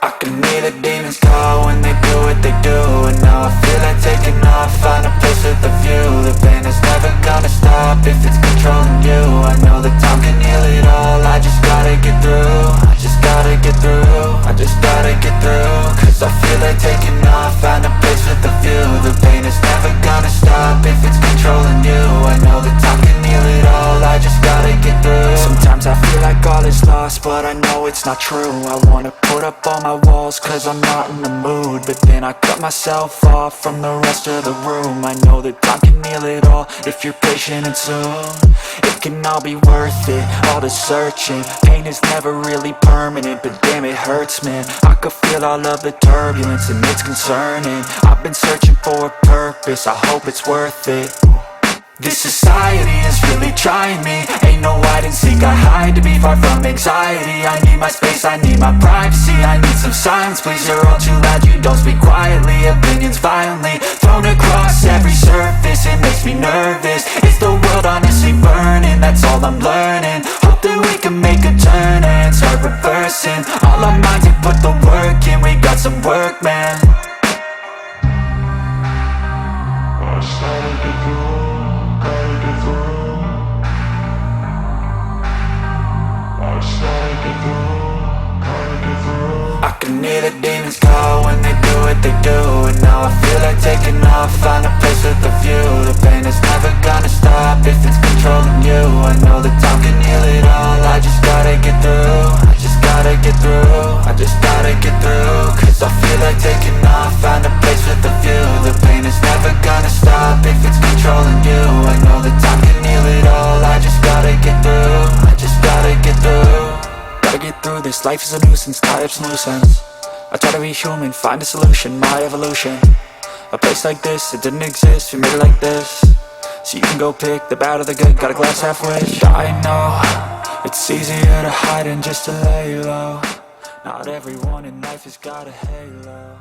I can hear the demons call when they do what they do. And now I feel like taking off, find a place with a view. The pain is never gonna stop if it's controlling you. I know that time can heal it all, I just gotta get through. I just gotta get through, I just gotta get through. Cause I feel like taking off, find a place with a view. The pain is never gonna stop if it's controlling you. I know that time can heal it all, I just gotta get through. Sometimes I feel like all is lost, but I know it's not true. I wanna put up all my walls cause I'm not in the mood, but then I cut myself off from the rest of the room. I know that time can heal it all if you're patient, and soon it can all be worth it, all the searching. Pain is never really permanent, but damn it hurts, man. I could feel all of the turbulence and it's concerning. I've been searching for a purpose, I hope it's worth it. This society is really trying me. Ain't no hide and seek, I hide to be far from anxiety. I need my space, I need my privacy. I need some silence, please, you're all too loud. You don't speak quietly, opinions violently thrown across every surface. It makes me nervous, is the world honestly burning? That's all I'm learning. Hope that we can make a turn and start reversing. All our minds have put the work in, we got some work, man. I started to grow. I can hear the demons call when they do what they do. And now I feel like taking off, find a place with a view. The pain is never gonna stop if it's controlling you. I know that time can heal it all, I just gotta get through. I just gotta get through, I just gotta get through. Cause I feel like taking off, find a place with a view. The pain is never gonna stop if it's controlling you. I know that time can heal it all, I just gotta get through. I just gotta get through. Gotta get through this, life is a nuisance, tie up some loose ends. I try to be human, find a solution, my evolution. A place like this, it didn't exist, we made it like this. So you can go pick the bad or the good, got a glass half wish. I know, it's easier to hide than just to lay low. Not everyone in life has got a halo.